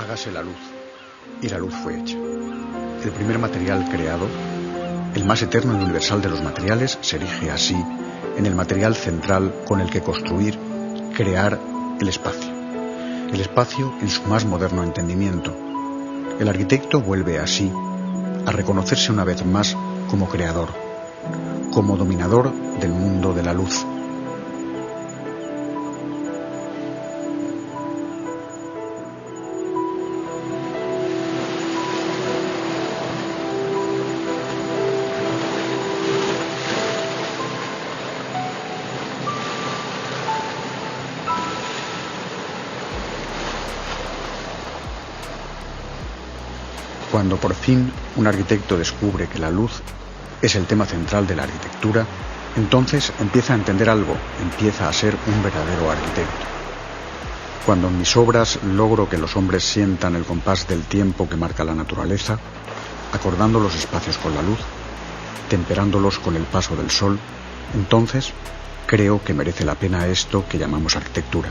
hágase la luz, y la luz fue hecha. El primer material creado, el más eterno y universal de los materiales, se erige así en el material central con el que construir, crear el espacio. El espacio en su más moderno entendimiento. El arquitecto vuelve así a reconocerse una vez más como creador, como dominador del mundo de la luz. Cuando por fin un arquitecto descubre que la luz es el tema central de la arquitectura, entonces empieza a entender algo, empieza a ser un verdadero arquitecto. Cuando en mis obras logro que los hombres sientan el compás del tiempo que marca la naturaleza, acordando los espacios con la luz, temperándolos con el paso del sol, entonces creo que merece la pena esto que llamamos arquitectura.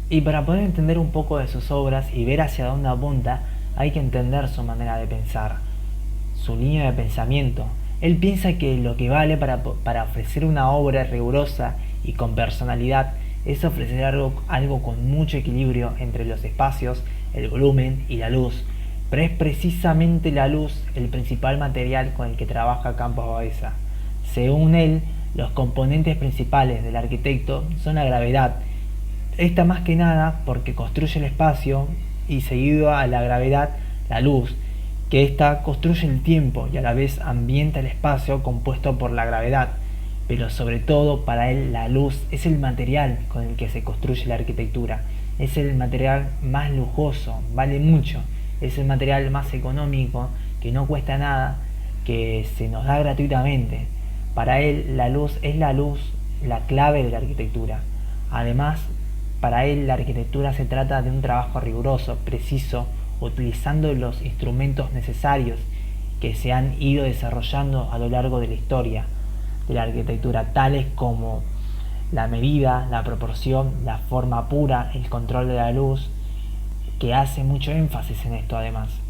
Y para poder entender un poco de sus obras y ver hacia dónde apunta, hay que entender su manera de pensar, su línea de pensamiento. Él piensa que lo que vale para ofrecer una obra rigurosa y con personalidad es ofrecer algo con mucho equilibrio entre los espacios, el volumen y la luz. Pero es precisamente la luz el principal material con el que trabaja Campos Baeza. Según él, los componentes principales del arquitecto son la gravedad. Esta más que nada porque construye el espacio y seguido a la gravedad la luz, que ésta construye el tiempo y a la vez ambienta el espacio compuesto por la gravedad. Pero sobre todo para él la luz es el material con el que se construye la arquitectura. Es el material más lujoso, vale mucho, es el material más económico, que no cuesta nada, que se nos da gratuitamente. Para él la luz es la clave de la arquitectura. Además, para él la arquitectura se trata de un trabajo riguroso, preciso, utilizando los instrumentos necesarios que se han ido desarrollando a lo largo de la historia de la arquitectura, tales como la medida, la proporción, la forma pura, el control de la luz, que hace mucho énfasis en esto además.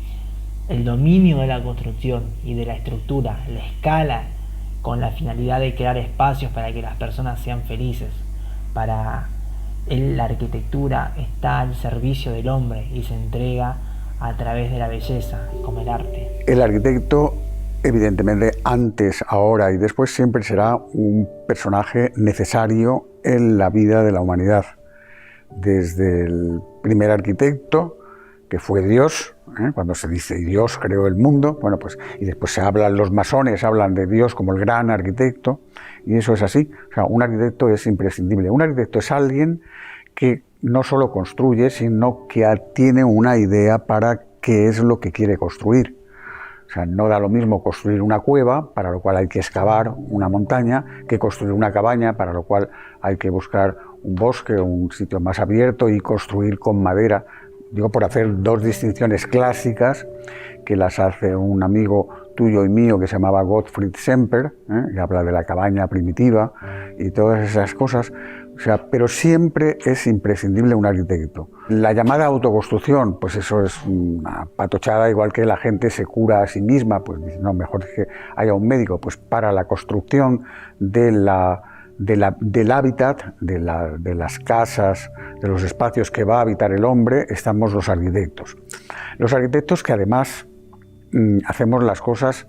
El dominio de la construcción y de la estructura, la escala, con la finalidad de crear espacios para que las personas sean felices. Para él la arquitectura está al servicio del hombre y se entrega a través de la belleza, como el arte. El arquitecto, evidentemente, antes, ahora y después, siempre será un personaje necesario en la vida de la humanidad. Desde el primer arquitecto, que fue Dios, cuando se dice Dios creó el mundo, bueno, pues, y después se hablan, los masones hablan de Dios como el gran arquitecto, y eso es así. O sea, un arquitecto es imprescindible. Un arquitecto es alguien que no solo construye, sino que tiene una idea para qué es lo que quiere construir. O sea, no da lo mismo construir una cueva, para lo cual hay que excavar una montaña, que construir una cabaña, para lo cual hay que buscar un bosque o un sitio más abierto y construir con madera. Digo, por hacer dos distinciones clásicas que las hace un amigo tuyo y mío que se llamaba Gottfried Semper, que habla de la cabaña primitiva y todas esas cosas. O sea, pero siempre es imprescindible un arquitecto. La llamada autoconstrucción, pues eso es una patochada, igual que la gente se cura a sí misma, pues dice, no, mejor que haya un médico. Pues para la construcción del hábitat, de las casas, de los espacios que va a habitar el hombre, estamos los arquitectos. Los arquitectos que además hacemos las cosas,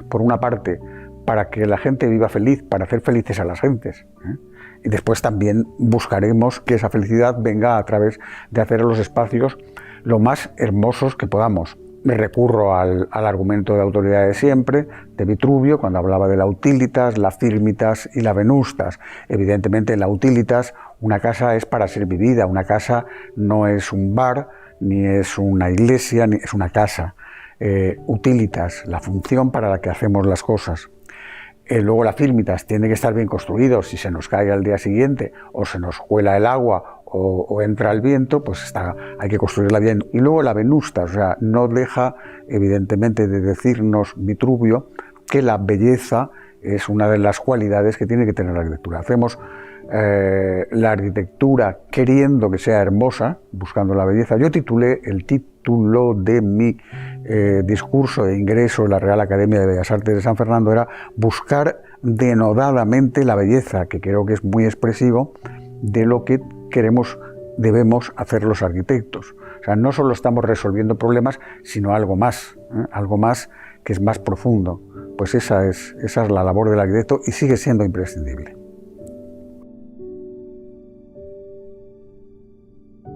por una parte, para que la gente viva feliz, para hacer felices a las gentes, y después también buscaremos que esa felicidad venga a través de hacer los espacios lo más hermosos que podamos. Me recurro al argumento de autoridad de siempre, de Vitruvio, cuando hablaba de la utilitas, la firmitas y la venustas. Evidentemente, en la utilitas, una casa es para ser vivida, una casa no es un bar, ni es una iglesia, ni es una casa. Utilitas, la función para la que hacemos las cosas. Luego la firmitas tiene que estar bien construido. Si se nos cae al día siguiente o se nos cuela el agua o entra el viento, pues hay que construirla bien. Y luego la venusta, o sea, no deja evidentemente de decirnos Vitruvio que la belleza es una de las cualidades que tiene que tener la arquitectura. Hacemos la arquitectura queriendo que sea hermosa, buscando la belleza. Yo titulé el título de mi discurso de ingreso en la Real Academia de Bellas Artes de San Fernando era buscar denodadamente la belleza, que creo que es muy expresivo de lo que debemos hacer los arquitectos. O sea, no solo estamos resolviendo problemas, sino algo más que es más profundo. Pues esa es la labor del arquitecto y sigue siendo imprescindible.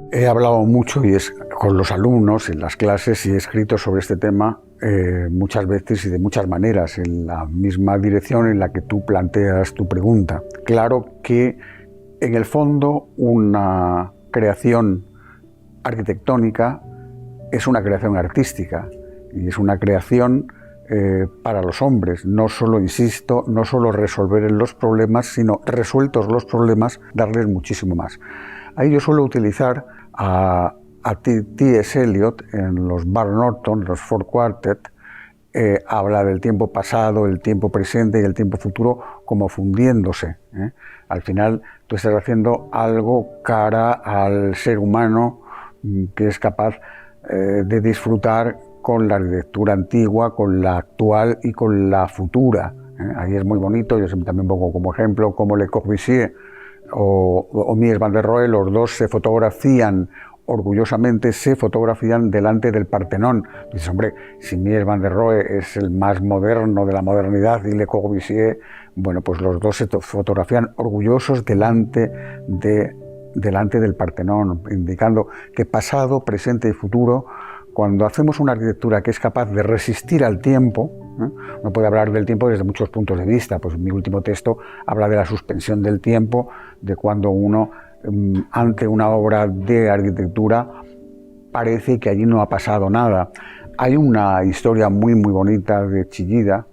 He hablado mucho con los alumnos en las clases y he escrito sobre este tema muchas veces y de muchas maneras, en la misma dirección en la que tú planteas tu pregunta. Claro que en el fondo una creación arquitectónica es una creación artística y es una creación para los hombres. No solo, insisto, no solo resolver los problemas, sino resueltos los problemas, darles muchísimo más. Ahí yo suelo utilizar a T.S. Eliot en los Bar Norton, los Four Quartet, habla del tiempo pasado, el tiempo presente y el tiempo futuro como fundiéndose. Al final tú estás haciendo algo cara al ser humano que es capaz de disfrutar con la arquitectura antigua, con la actual y con la futura. Ahí es muy bonito, yo siempre también pongo como ejemplo como Le Corbusier o Mies van der Rohe, los dos se fotografían orgullosamente, delante del Partenón. Dices, hombre, si Mies van der Rohe es el más moderno de la modernidad y Le Corbusier, bueno, pues los dos se fotografían orgullosos delante del Partenón, indicando que pasado, presente y futuro, cuando hacemos una arquitectura que es capaz de resistir al tiempo, uno puede hablar del tiempo desde muchos puntos de vista. Pues mi último texto habla de la suspensión del tiempo, de cuando uno, ante una obra de arquitectura, parece que allí no ha pasado nada. Hay una historia muy bonita de Chillida,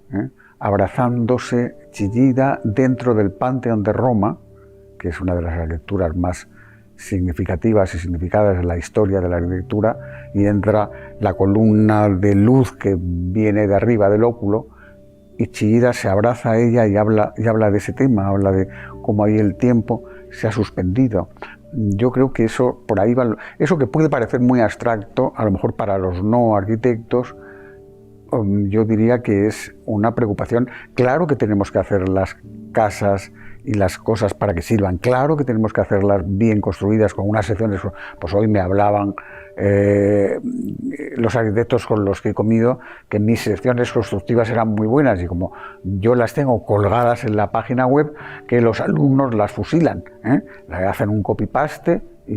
abrazándose Chillida dentro del Panteón de Roma, que es una de las arquitecturas más significativas y significadas en la historia de la arquitectura, y entra la columna de luz que viene de arriba del óculo, y Chillida se abraza a ella y habla de ese tema, habla de cómo ahí el tiempo se ha suspendido. Yo creo que eso, por ahí va, eso que puede parecer muy abstracto, a lo mejor para los no arquitectos, yo diría que es una preocupación. Claro que tenemos que hacer las casas y las cosas para que sirvan, claro que tenemos que hacerlas bien construidas, con unas secciones. Pues hoy me hablaban los arquitectos con los que he comido que mis secciones constructivas eran muy buenas, y como yo las tengo colgadas en la página web, que los alumnos las fusilan, hacen un copy-paste y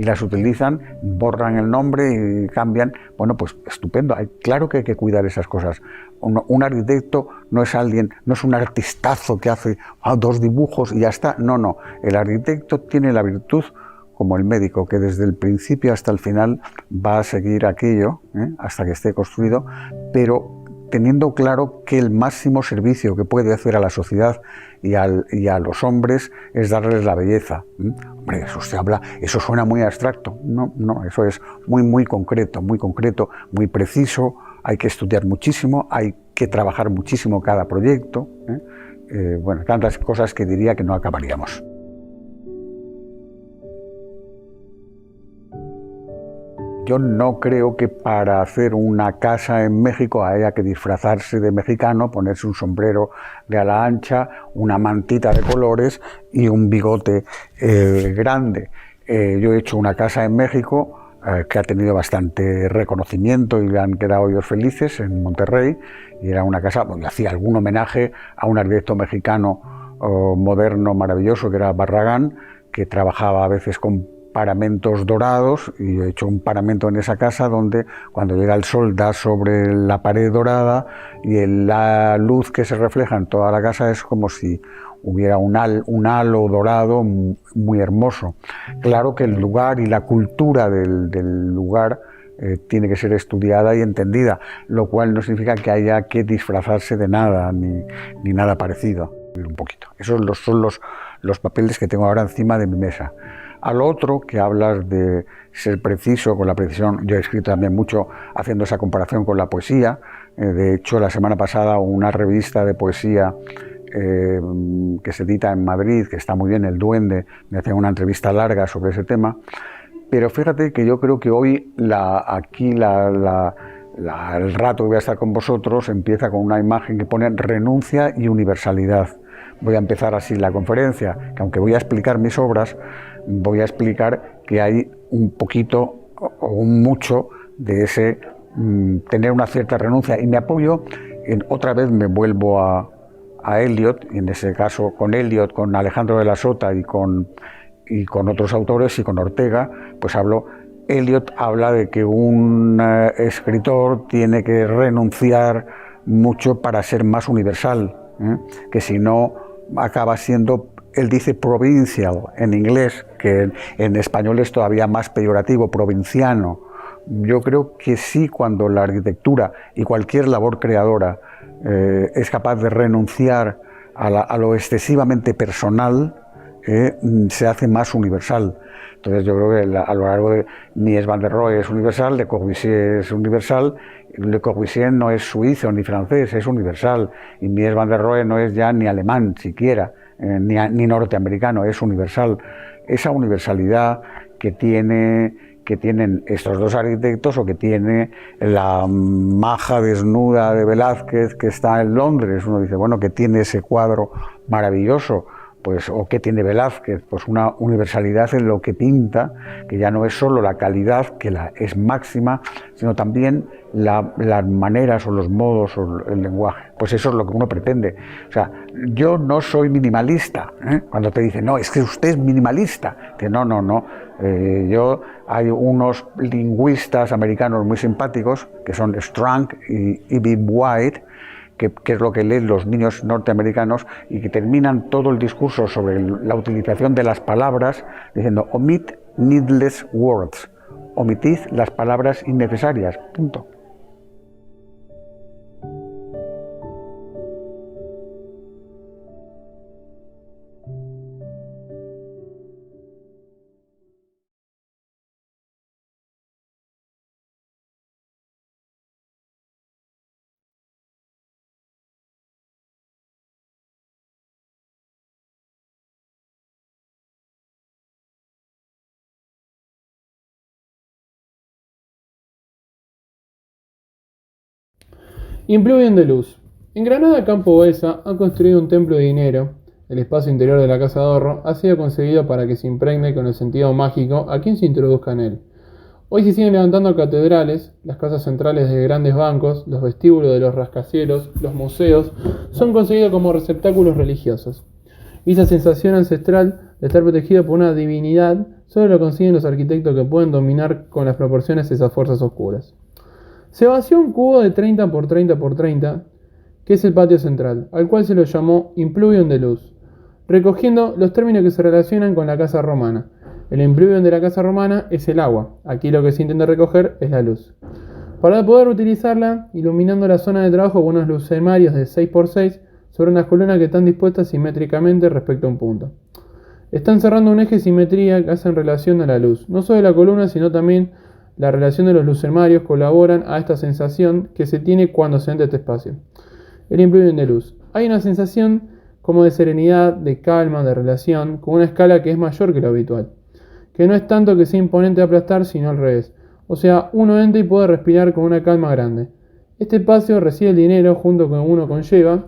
las utilizan, borran el nombre y cambian. Bueno, pues estupendo. Claro que hay que cuidar esas cosas. Un arquitecto no es alguien, no es un artistazo que hace 2 dibujos y ya está. No. El arquitecto tiene la virtud, como el médico, que desde el principio hasta el final va a seguir aquello, hasta que esté construido, pero teniendo claro que el máximo servicio que puede hacer a la sociedad y a los hombres es darles la belleza. Hombre, eso suena muy abstracto. No, eso es muy concreto, muy preciso. Hay que estudiar muchísimo, hay que trabajar muchísimo cada proyecto. Bueno, tantas cosas que diría que no acabaríamos. Yo no creo que para hacer una casa en México haya que disfrazarse de mexicano, ponerse un sombrero de ala ancha, una mantita de colores y un bigote grande. Yo he hecho una casa en México que ha tenido bastante reconocimiento y le han quedado ellos felices, en Monterrey, y era una casa donde hacía algún homenaje a un arquitecto mexicano moderno maravilloso que era Barragán, que trabajaba a veces con paramentos dorados, y he hecho un paramento en esa casa donde cuando llega el sol da sobre la pared dorada, y la luz que se refleja en toda la casa es como si hubiera un halo dorado muy hermoso. Claro que el lugar y la cultura del lugar tiene que ser estudiada y entendida, lo cual no significa que haya que disfrazarse de nada ni nada parecido. Un poquito. Esos son los papeles que tengo ahora encima de mi mesa. Al otro, que hablas de ser preciso, con la precisión, yo he escrito también mucho haciendo esa comparación con la poesía. De hecho, la semana pasada una revista de poesía que se edita en Madrid, que está muy bien, El Duende, me hacía una entrevista larga sobre ese tema. Pero fíjate que yo creo que hoy el rato que voy a estar con vosotros empieza con una imagen que pone renuncia y universalidad. Voy a empezar así la conferencia, que aunque voy a explicar mis obras, voy a explicar que hay un poquito o un mucho de ese tener una cierta renuncia, y me apoyo otra vez me vuelvo a Eliot, y en ese caso con Eliot, con Alejandro de la Sota y con otros autores, y con Ortega, pues Eliot habla de que un escritor tiene que renunciar mucho para ser más universal, que si no acaba siendo, él dice provincial en inglés, que en español es todavía más peyorativo, provinciano. Yo creo que sí, cuando la arquitectura y cualquier labor creadora es capaz de renunciar a lo excesivamente personal, se hace más universal. Entonces yo creo que a lo largo de Mies van der Rohe es universal, Le Corbusier es universal. Le Corbusier no es suizo ni francés, es universal, y Mies van der Rohe no es ya ni alemán siquiera, ni norteamericano, es universal. Esa universalidad que tienen estos dos arquitectos, o que tiene la maja desnuda de Velázquez que está en Londres. Uno dice, bueno, ¿qué tiene ese cuadro maravilloso? Pues, ¿o qué tiene Velázquez? Pues una universalidad en lo que pinta, que ya no es solo la calidad, que es máxima, sino también las maneras o los modos o el lenguaje. Pues eso es lo que uno pretende. O sea, yo no soy minimalista. Cuando te dicen, no, es que usted es minimalista, que no. Hay unos lingüistas americanos muy simpáticos, que son Strang y E.B. White, que es lo que leen los niños norteamericanos, y que terminan todo el discurso sobre la utilización de las palabras diciendo omit needless words, omitid las palabras innecesarias, punto. Impluyen de luz. En Granada, Campo Baeza ha construido un templo de dinero. El espacio interior de la Casa de Ahorro ha sido concebido para que se impregne con el sentido mágico a quien se introduzca en él. Hoy se siguen levantando catedrales, las casas centrales de grandes bancos, los vestíbulos de los rascacielos, los museos, son concebidos como receptáculos religiosos. Y esa sensación ancestral de estar protegido por una divinidad solo lo consiguen los arquitectos que pueden dominar con las proporciones esas fuerzas oscuras. Se vació un cubo de 30 por 30 por 30, que es el patio central, al cual se lo llamó Impluvium de Luz, recogiendo los términos que se relacionan con la casa romana. El impluvium de la casa romana es el agua, aquí lo que se intenta recoger es la luz. Para poder utilizarla, iluminando la zona de trabajo con unos lucemarios de 6 por 6 sobre unas columnas que están dispuestas simétricamente respecto a un punto. Están cerrando un eje de simetría que hace en relación a la luz. No solo la columna, sino también la relación de los lucemarios colaboran a esta sensación que se tiene cuando se entra este espacio. El impluvium de luz. Hay una sensación como de serenidad, de calma, de relación, con una escala que es mayor que lo habitual. Que no es tanto que sea imponente de aplastar, sino al revés. O sea, uno entra y puede respirar con una calma grande. Este espacio recibe el dinero junto con uno conlleva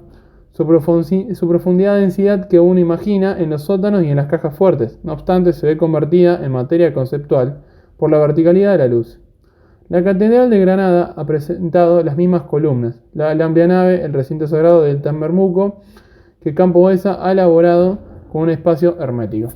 su profundidad de densidad que uno imagina en los sótanos y en las cajas fuertes. No obstante, se ve convertida en materia conceptual por la verticalidad de la luz. La Catedral de Granada ha presentado las mismas columnas, la amplia nave, el recinto sagrado del Tambermuco, que Campo Baeza ha elaborado con un espacio hermético.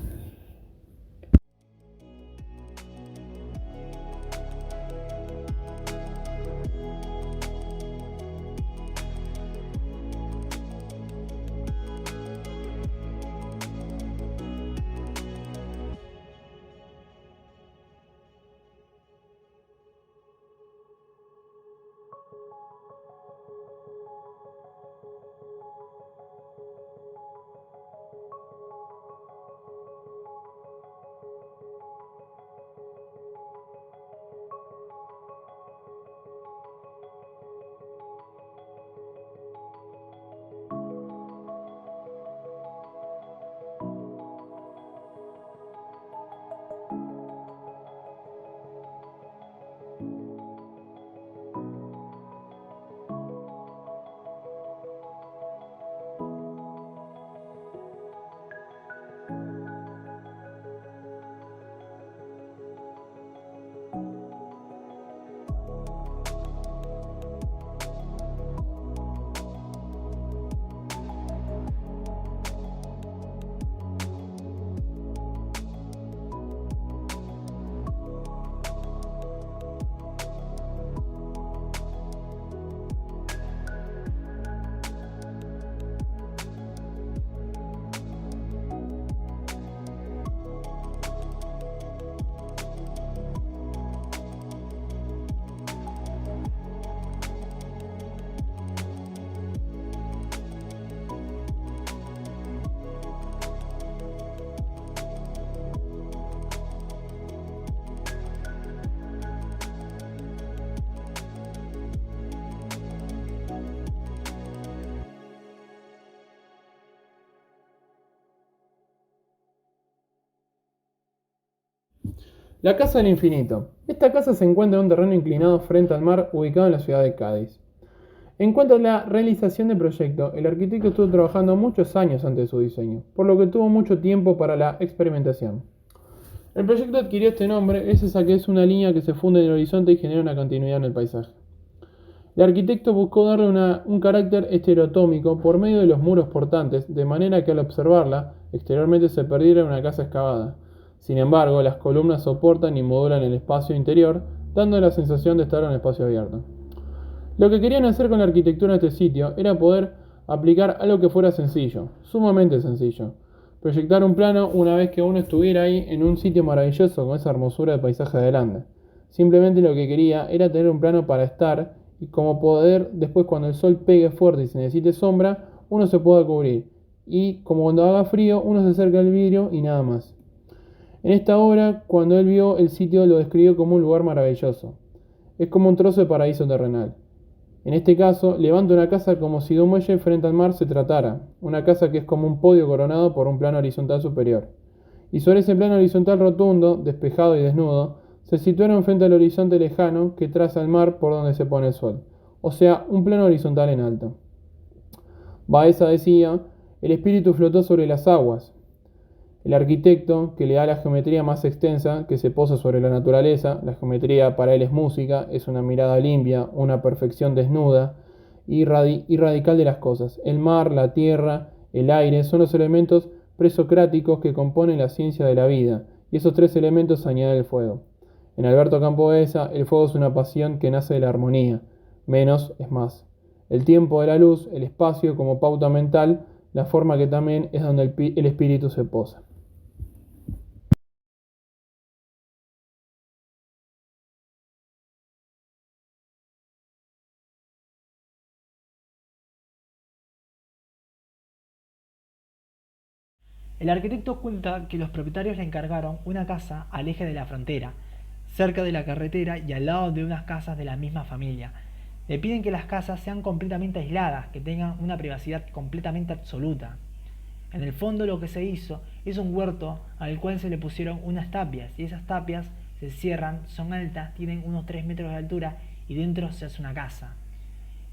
La Casa del Infinito. Esta casa se encuentra en un terreno inclinado frente al mar, ubicado en la ciudad de Cádiz. En cuanto a la realización del proyecto, el arquitecto estuvo trabajando muchos años antes de su diseño, por lo que tuvo mucho tiempo para la experimentación. El proyecto adquirió este nombre gracias a que es una línea que se funde en el horizonte y genera una continuidad en el paisaje. El arquitecto buscó darle un carácter estereotómico por medio de los muros portantes, de manera que al observarla, exteriormente se perdiera en una casa excavada. Sin embargo, las columnas soportan y modulan el espacio interior, dando la sensación de estar en un espacio abierto. Lo que querían hacer con la arquitectura de este sitio era poder aplicar algo que fuera sencillo, sumamente sencillo. Proyectar un plano una vez que uno estuviera ahí en un sitio maravilloso con esa hermosura de paisaje adelante. Simplemente lo que quería era tener un plano para estar y como poder, después cuando el sol pegue fuerte y se necesite sombra, uno se pueda cubrir. Y como cuando haga frío, uno se acerca al vidrio y nada más. En esta obra, cuando él vio el sitio, lo describió como un lugar maravilloso. Es como un trozo de paraíso terrenal. En este caso, levanta una casa como si de un muelle frente al mar se tratara, una casa que es como un podio coronado por un plano horizontal superior. Y sobre ese plano horizontal rotundo, despejado y desnudo, se situaron frente al horizonte lejano que traza el mar por donde se pone el sol. o sea, un plano horizontal en alto. Baeza decía, el espíritu flotó sobre las aguas. El arquitecto, que le da la geometría más extensa, que se posa sobre la naturaleza, la geometría para él es música, es una mirada limpia, una perfección desnuda y radical de las cosas. El mar, la tierra, el aire son los elementos presocráticos que componen la ciencia de la vida, y esos tres elementos añaden el fuego. En Alberto Campo Baeza, el fuego es una pasión que nace de la armonía. Menos es más. El tiempo de la luz, el espacio como pauta mental, la forma que también es donde el espíritu se posa. El arquitecto cuenta que los propietarios le encargaron una casa al eje de la frontera, cerca de la carretera y al lado de unas casas de la misma familia. Le piden que las casas sean completamente aisladas, que tengan una privacidad completamente absoluta. En el fondo lo que se hizo es un huerto al cual se le pusieron unas tapias, y esas tapias se cierran, son altas, tienen unos 3 metros de altura y dentro se hace una casa.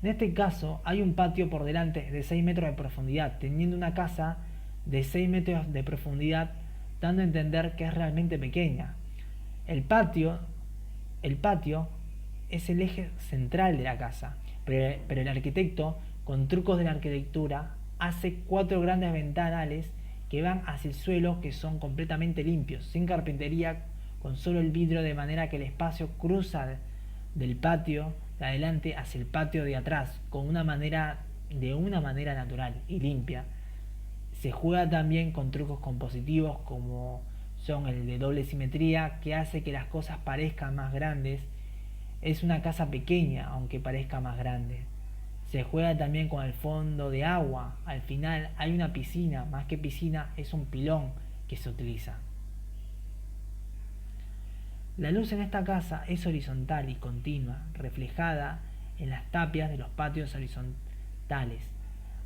En este caso hay un patio por delante de 6 metros de profundidad, teniendo una casa de 6 metros de profundidad, dando a entender que es realmente pequeña. El patio, el patio es el eje central de la casa, pero el arquitecto, con trucos de la arquitectura, hace 4 grandes ventanales que van hacia el suelo, que son completamente limpios, sin carpintería, con solo el vidrio, de manera que el espacio cruza del patio de adelante hacia el patio de atrás de una manera natural y limpia. Se juega también con trucos compositivos como son el de doble simetría, que hace que las cosas parezcan más grandes. Es una casa pequeña aunque parezca más grande. Se juega también con el fondo de agua. Al final hay una piscina, más que piscina es un pilón que se utiliza. La luz en esta casa es horizontal y continua, reflejada en las tapias de los patios horizontales,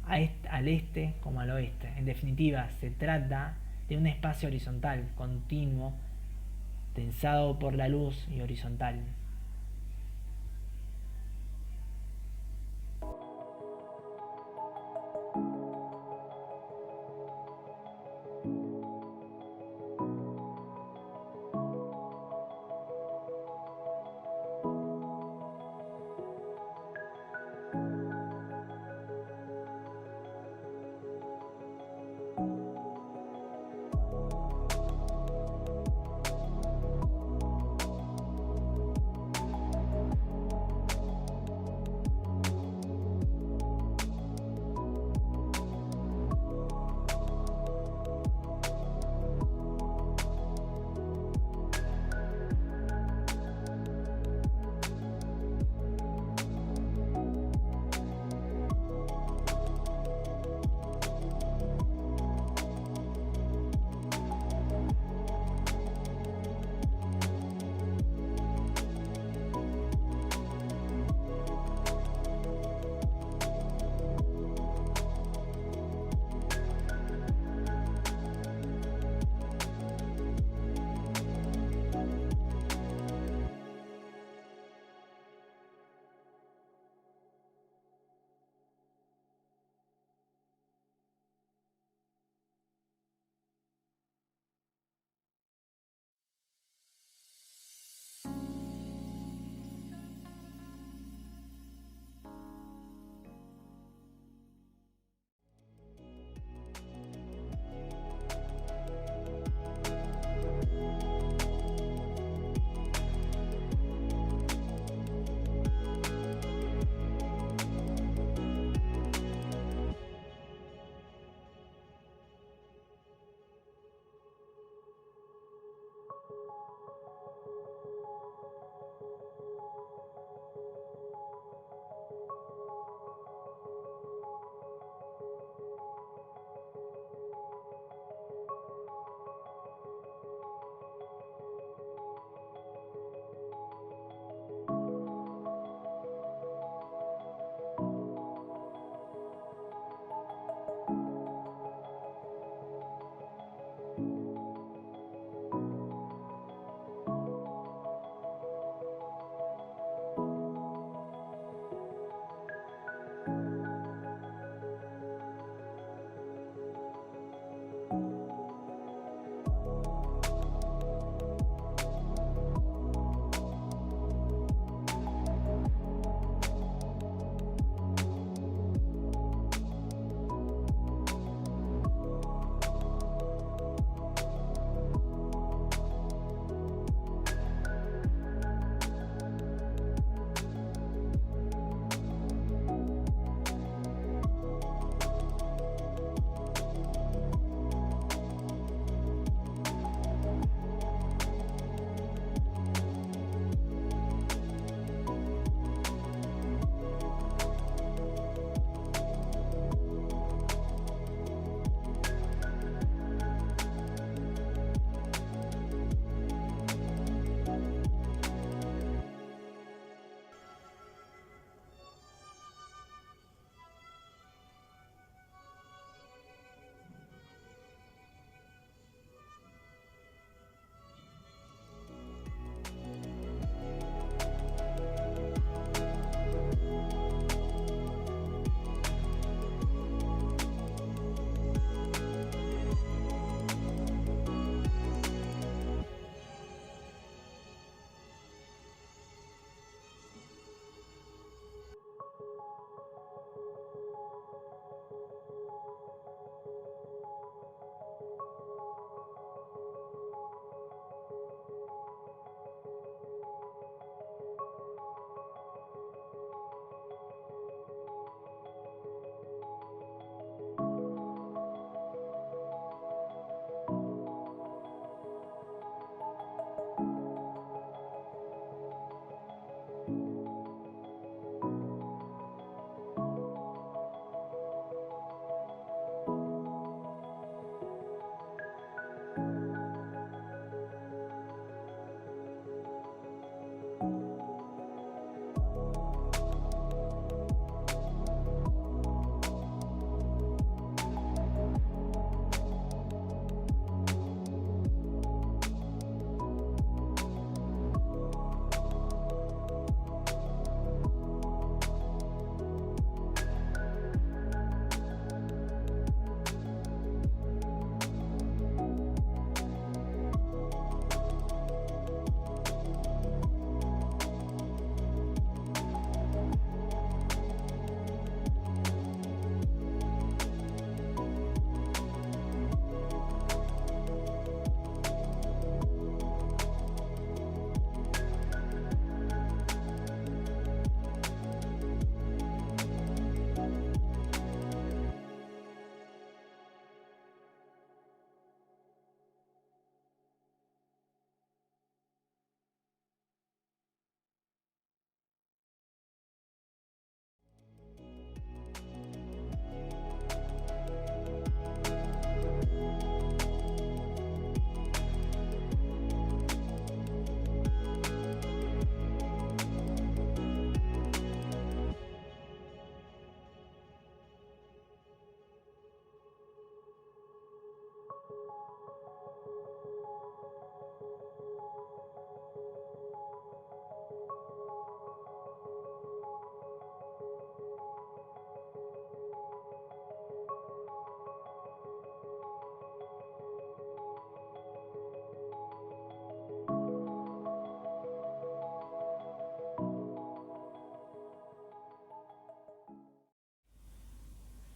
al este como al oeste. En definitiva, se trata de un espacio horizontal, continuo, tensado por la luz y horizontal.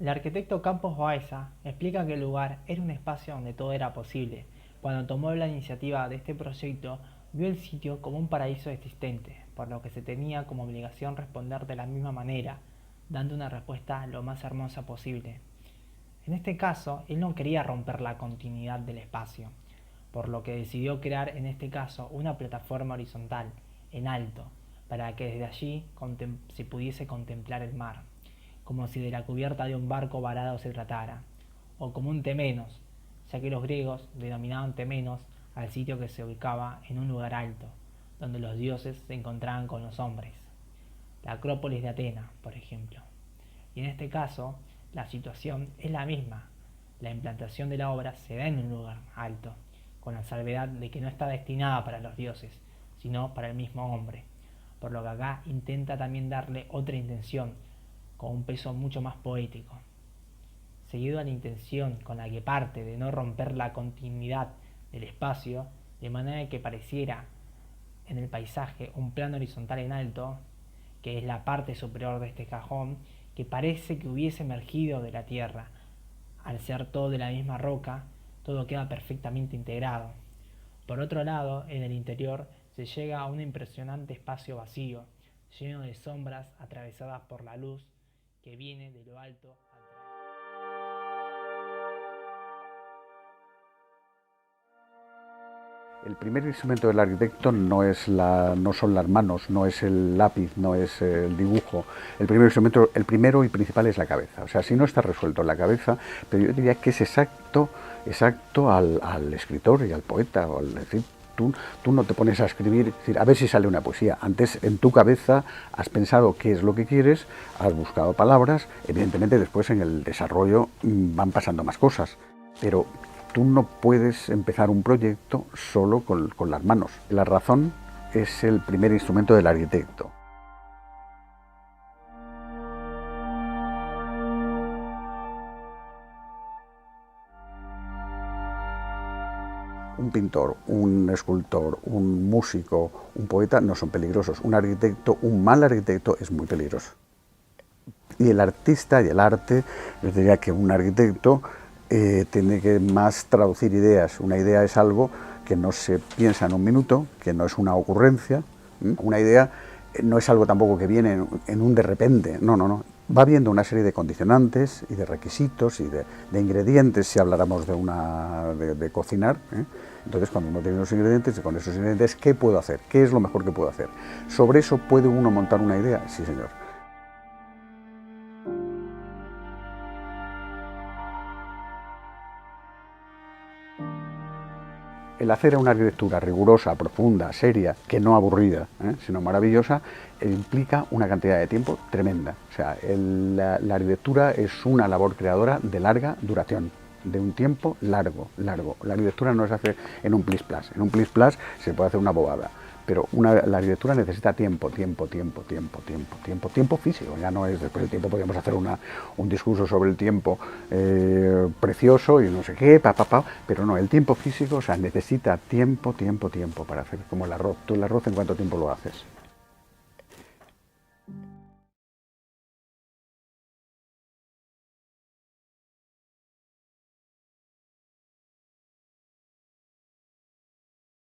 El arquitecto Campos Baeza explica que el lugar era un espacio donde todo era posible. Cuando tomó la iniciativa de este proyecto, vio el sitio como un paraíso existente, por lo que se tenía como obligación responder de la misma manera, dando una respuesta lo más hermosa posible. En este caso, él no quería romper la continuidad del espacio, por lo que decidió crear en este caso una plataforma horizontal, en alto, para que desde allí se pudiese contemplar el mar, como si de la cubierta de un barco varado se tratara, o como un temenos, ya que los griegos denominaban temenos al sitio que se ubicaba en un lugar alto, donde los dioses se encontraban con los hombres. La Acrópolis de Atenas, por ejemplo. Y en este caso, la situación es la misma. La implantación de la obra se da en un lugar alto, con la salvedad de que no está destinada para los dioses, sino para el mismo hombre, por lo que acá intenta también darle otra intención, con un peso mucho más poético. Seguido a la intención con la que parte de no romper la continuidad del espacio, de manera que pareciera en el paisaje un plano horizontal en alto, que es la parte superior de este cajón, que parece que hubiese emergido de la tierra. Al ser todo de la misma roca, todo queda perfectamente integrado. Por otro lado, en el interior se llega a un impresionante espacio vacío, lleno de sombras atravesadas por la luz que viene de lo alto. El primer instrumento del arquitecto no son las manos, no es el lápiz, no es el dibujo. El primer instrumento, el primero y principal es la cabeza. O sea, si no está resuelto en la cabeza, pero yo diría que es exacto al escritor y al poeta. Es decir, tú no te pones a escribir, a ver si sale una poesía. Antes, en tu cabeza, has pensado qué es lo que quieres, has buscado palabras. Evidentemente, después en el desarrollo van pasando más cosas. Pero tú no puedes empezar un proyecto solo con las manos. La razón es el primer instrumento del arquitecto. Un pintor, un escultor, un músico, un poeta no son peligrosos. Un arquitecto, un mal arquitecto es muy peligroso. Y el artista y el arte, yo diría que un arquitecto tiene que más traducir ideas. Una idea es algo que no se piensa en un minuto, que no es una ocurrencia. Una idea no es algo tampoco que viene en un de repente, no. Va viendo una serie de condicionantes y de requisitos y de ingredientes, si habláramos de cocinar. Entonces, cuando uno tiene los ingredientes, y con esos ingredientes, ¿qué puedo hacer? ¿Qué es lo mejor que puedo hacer? ¿Sobre eso puede uno montar una idea? Sí, señor. El hacer una arquitectura rigurosa, profunda, seria, que no aburrida, sino maravillosa, implica una cantidad de tiempo tremenda. O sea, la arquitectura es una labor creadora de larga duración, de un tiempo largo. La arquitectura no se hace en un plis-plas. En un plis-plas se puede hacer una bobada, pero la arquitectura necesita tiempo físico. Ya no es después del tiempo, podríamos hacer un discurso sobre el tiempo precioso y no sé qué, pero no, el tiempo físico, o sea, necesita tiempo para hacer como el arroz. Tú el arroz, ¿en cuánto tiempo lo haces?